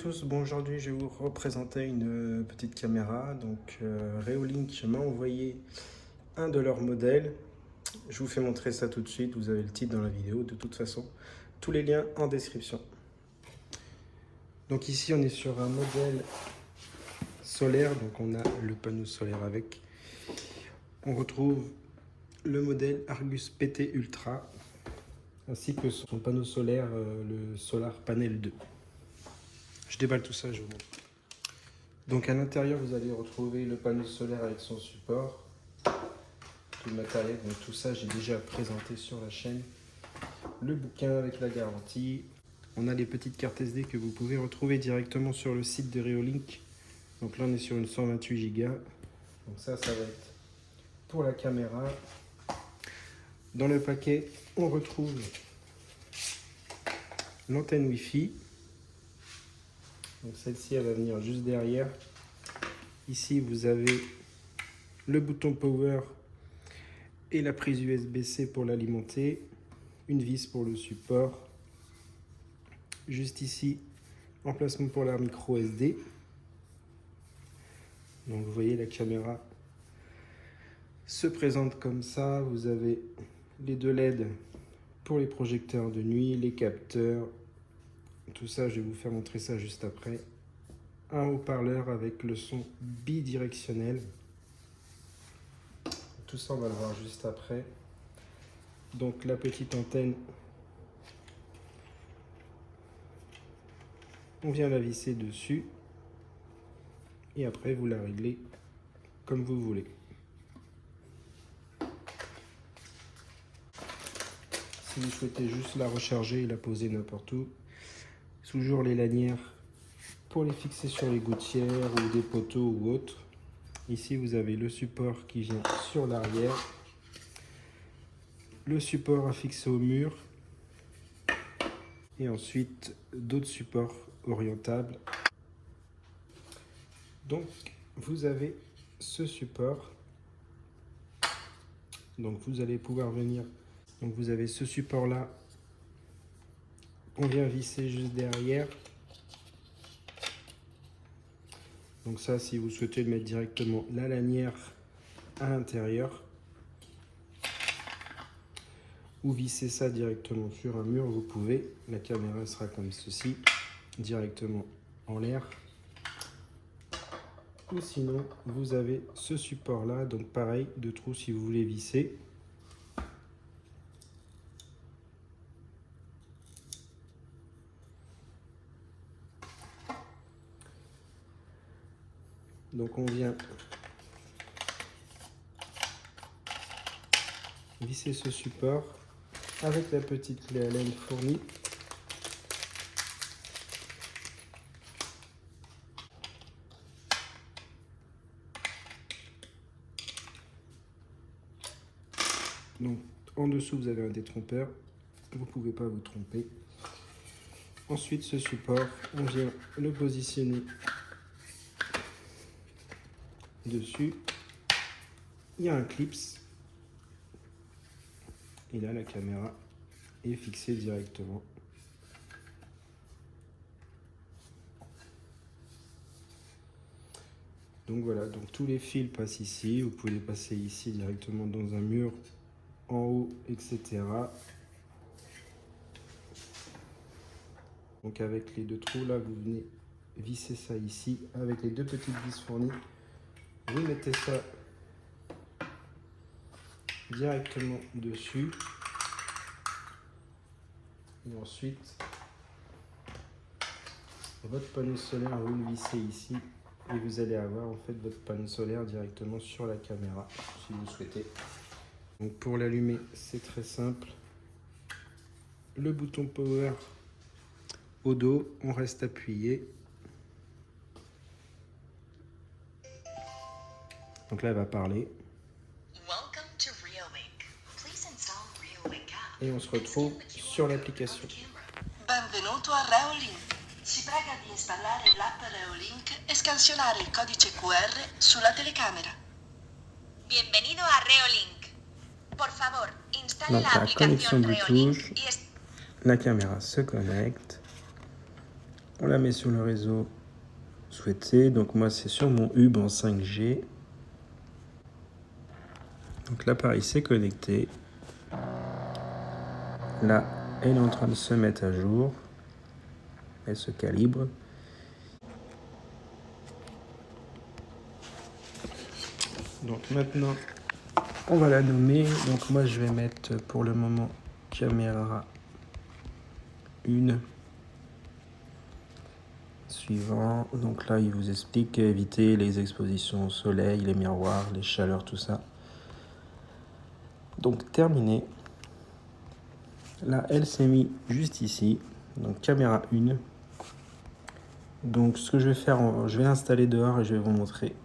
tous, bon aujourd'hui je vais vous représenter une petite caméra. Donc Reolink m'a envoyé un de leurs modèles. Je vous fais montrer ça tout de suite, vous avez le titre dans la vidéo de toute façon. Tous les liens en description. Donc ici on est sur un modèle solaire, donc on a le panneau solaire avec. On retrouve le modèle Argus PT Ultra ainsi que son panneau solaire, le Solar Panel 2. Je déballe tout ça, je vous montre. Donc à l'intérieur, vous allez retrouver le panneau solaire avec son support, tout le matériel. Donc tout ça, j'ai déjà présenté sur la chaîne. Le bouquin avec la garantie. On a les petites cartes SD que vous pouvez retrouver directement sur le site de Reolink. Donc là, on est sur une 128 Go. Donc ça va être pour la caméra. Dans le paquet, on retrouve l'antenne Wi-Fi. Donc celle-ci, elle va venir juste derrière. Ici, vous avez le bouton Power et la prise USB-C pour l'alimenter. Une vis pour le support. Juste ici, emplacement pour la micro SD. Donc vous voyez, la caméra se présente comme ça. Vous avez les deux LED pour les projecteurs de nuit, les capteurs. Tout ça, je vais vous faire montrer ça juste après. Un haut-parleur avec le son bidirectionnel. Tout ça, on va le voir juste après. Donc la petite antenne, on vient la visser dessus. Et après, vous la réglez comme vous voulez. Si vous souhaitez juste la recharger et la poser n'importe où, toujours les lanières pour les fixer sur les gouttières ou des poteaux ou autres. Ici, vous avez le support qui vient sur l'arrière, le support à fixer au mur et ensuite d'autres supports orientables. Donc, vous avez ce support. Donc, vous allez pouvoir venir. Donc, vous avez ce support-là qu'on vient visser juste derrière. Donc ça, si vous souhaitez le mettre directement la lanière à l'intérieur ou visser ça directement sur un mur, vous pouvez. La caméra sera comme ceci, directement en l'air. Ou sinon, vous avez ce support-là, donc pareil, de trous si vous voulez visser. Donc on vient visser ce support avec la petite clé Allen fournie. Donc en dessous vous avez un détrompeur, vous ne pouvez pas vous tromper. Ensuite ce support, on vient le positionner dessus. Il y a un clips. Et là la caméra est fixée directement. Donc voilà, donc tous les fils passent ici. Vous pouvez les passer ici directement dans un mur, en haut, etc. Donc avec les deux trous là, vous venez visser ça ici avec les deux petites vis fournies. Vous mettez ça directement dessus. Et ensuite, votre panneau solaire, vous le vissez ici. Et vous allez avoir en fait votre panneau solaire directement sur la caméra, si vous souhaitez. Donc pour l'allumer, c'est très simple. Le bouton power au dos, on reste appuyé. Donc là, elle va parler. Et on se retrouve sur l'application. Benvenuto a Reolink. Si prega di installare l'app Reolink e scansionare il codice QR sulla telecamera. Bienvenido a Reolink. Por favor, installe Donc la la connexion aplicación Reolink Bluetooth, y la caméra se connecte. On la met sur le réseau souhaité. Donc moi c'est sur mon hub en 5G. Donc l'appareil s'est connecté. Là, elle est en train de se mettre à jour. Elle se calibre. Donc maintenant, on va la nommer. Donc moi je vais mettre pour le moment caméra 1. Suivant. Donc là il vous explique éviter les expositions au soleil, les miroirs, les chaleurs, tout ça. Donc terminé. Là elle s'est mise juste ici. Donc caméra 1. Donc ce que je vais faire, je vais l'installer dehors et je vais vous montrer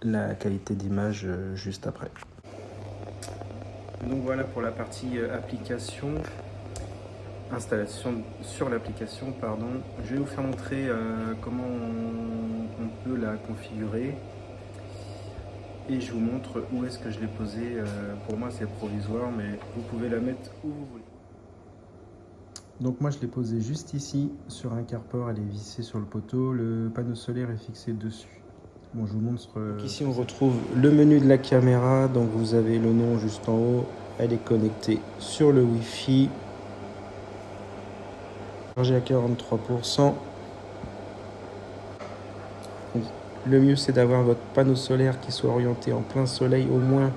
la qualité d'image juste après. Donc voilà pour la partie application, installation sur l'application, pardon. Je vais vous faire montrer comment on peut la configurer et je vous montre où est-ce que je l'ai posée. Pour moi c'est provisoire mais vous pouvez la mettre où vous voulez. Donc moi je l'ai posée juste ici sur un carport, elle est vissée sur le poteau, le panneau solaire est fixé dessus. Bon, je vous montre. Donc ici on retrouve le menu de la caméra, donc vous avez le nom juste en haut, elle est connectée sur le Wi-Fi, chargée à 43%. Le mieux c'est d'avoir votre panneau solaire qui soit orienté en plein soleil au moins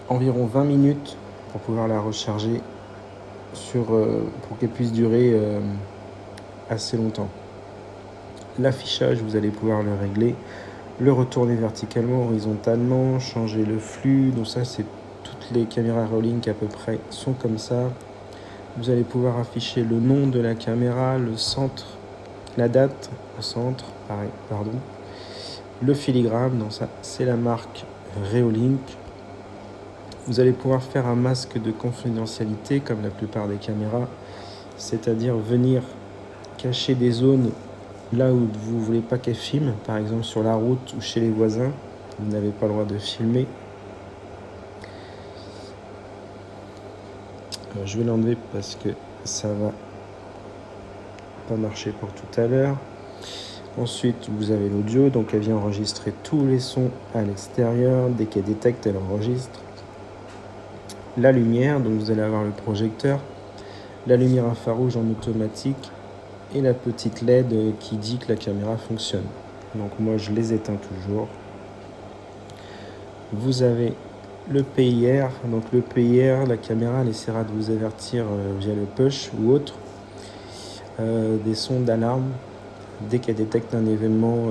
environ 20 minutes pour pouvoir la recharger pour qu'elle puisse durer assez longtemps. L'affichage, vous allez pouvoir le régler, le retourner verticalement, horizontalement, changer le flux. Donc ça, c'est toutes les caméras Reolink à peu près sont comme ça. Vous allez pouvoir afficher le nom de la caméra, le centre, la date au centre, pareil, pardon. Le filigrane, donc ça, c'est la marque Reolink. Vous allez pouvoir faire un masque de confidentialité comme la plupart des caméras, c'est-à-dire venir cacher des zones là où vous ne voulez pas qu'elle filme, par exemple sur la route ou chez les voisins, vous n'avez pas le droit de filmer. Je vais l'enlever parce que ça va pas marcher pour tout à l'heure. Ensuite, vous avez l'audio, donc elle vient enregistrer tous les sons à l'extérieur. Dès qu'elle détecte, elle enregistre. La lumière, donc vous allez avoir le projecteur, la lumière infrarouge en automatique et la petite LED qui dit que la caméra fonctionne. Donc moi je les éteins toujours. Vous avez le PIR, donc le PIR, la caméra elle essaiera de vous avertir via le push ou autre des sons d'alarme dès qu'elle détecte un événement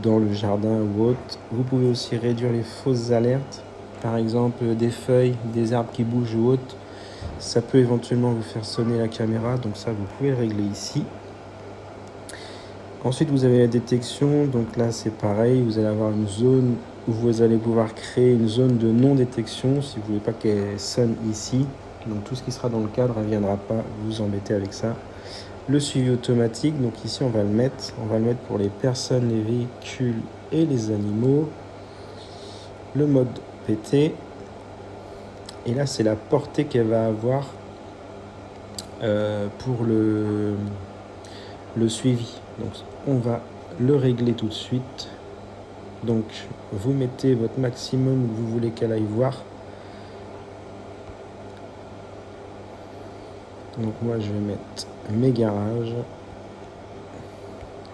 dans le jardin ou autre. Vous pouvez aussi réduire les fausses alertes. Par exemple, des feuilles, des arbres qui bougent ou autre, ça peut éventuellement vous faire sonner la caméra, donc ça vous pouvez le régler ici. Ensuite vous avez la détection, donc là c'est pareil, vous allez avoir une zone où vous allez pouvoir créer une zone de non-détection si vous ne voulez pas qu'elle sonne ici. Donc tout ce qui sera dans le cadre, elle ne viendra pas vous embêter avec ça. Le suivi automatique, donc ici on va le mettre pour les personnes, les véhicules et les animaux. Le mode PT, et là c'est la portée qu'elle va avoir pour le suivi. Donc on va le régler tout de suite. Donc vous mettez votre maximum où vous voulez qu'elle aille voir. Donc moi je vais mettre mes garages.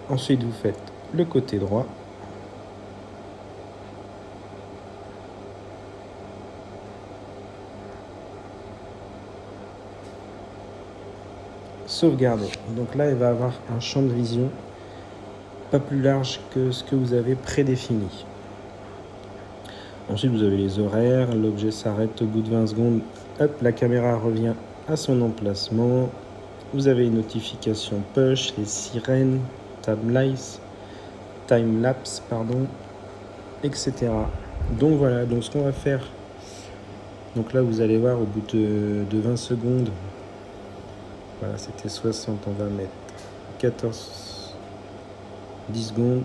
Ensuite vous faites le côté droit. Sauvegarder. Donc là, elle va avoir un champ de vision pas plus large que ce que vous avez prédéfini. Ensuite, vous avez les horaires. L'objet s'arrête au bout de 20 secondes. Hop, la caméra revient à son emplacement. Vous avez une notification push, les sirènes, time-lapse, etc. Donc voilà, donc ce qu'on va faire. Donc là, vous allez voir au bout de 20 secondes. Voilà, c'était 60, on va mettre 10 secondes.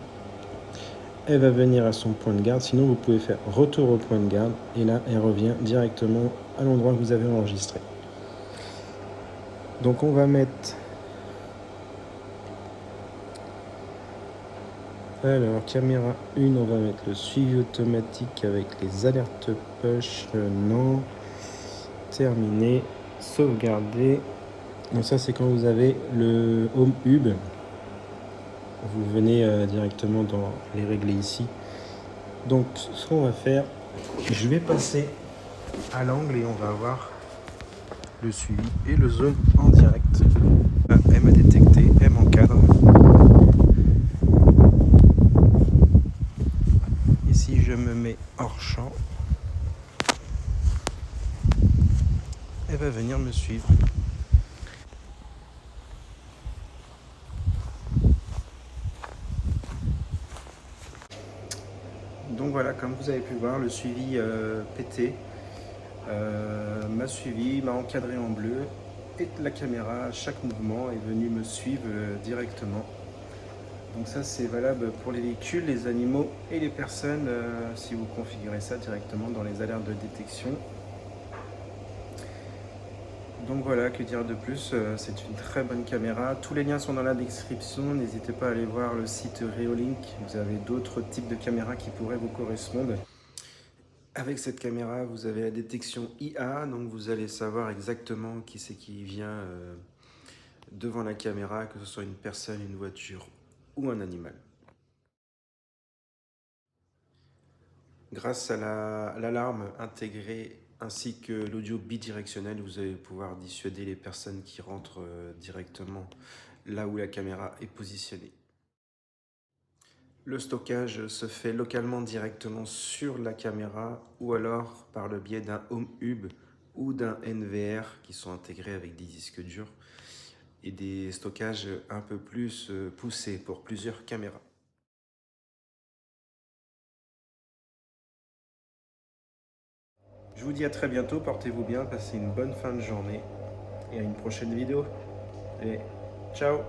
Elle va venir à son point de garde, sinon vous pouvez faire retour au point de garde et là elle revient directement à l'endroit que vous avez enregistré. Donc on va mettre Alors, caméra 1, on va mettre le suivi automatique avec les alertes push. Non. Terminé. Sauvegarder. Donc ça, c'est quand vous avez le Home Hub. Vous venez directement dans les régler ici. Donc, ce qu'on va faire, je vais passer à l'angle et on va voir le suivi et le zoom en direct. Là, elle m'a détecté, elle m'encadre. Ici, je me mets hors champ. Elle va venir me suivre. Donc voilà, comme vous avez pu voir, le suivi PT m'a suivi, m'a encadré en bleu et la caméra à chaque mouvement est venue me suivre directement. Donc ça c'est valable pour les véhicules, les animaux et les personnes si vous configurez ça directement dans les alertes de détection. Donc voilà, que dire de plus, c'est une très bonne caméra. Tous les liens sont dans la description, n'hésitez pas à aller voir le site Reolink, vous avez d'autres types de caméras qui pourraient vous correspondre. Avec cette caméra, vous avez la détection IA, donc vous allez savoir exactement qui c'est qui vient devant la caméra, que ce soit une personne, une voiture ou un animal. Grâce à l'alarme intégrée ainsi que l'audio bidirectionnel, vous allez pouvoir dissuader les personnes qui rentrent directement là où la caméra est positionnée. Le stockage se fait localement directement sur la caméra ou alors par le biais d'un Home Hub ou d'un NVR qui sont intégrés avec des disques durs et des stockages un peu plus poussés pour plusieurs caméras. Je vous dis à très bientôt, portez-vous bien, passez une bonne fin de journée et à une prochaine vidéo. Allez, ciao!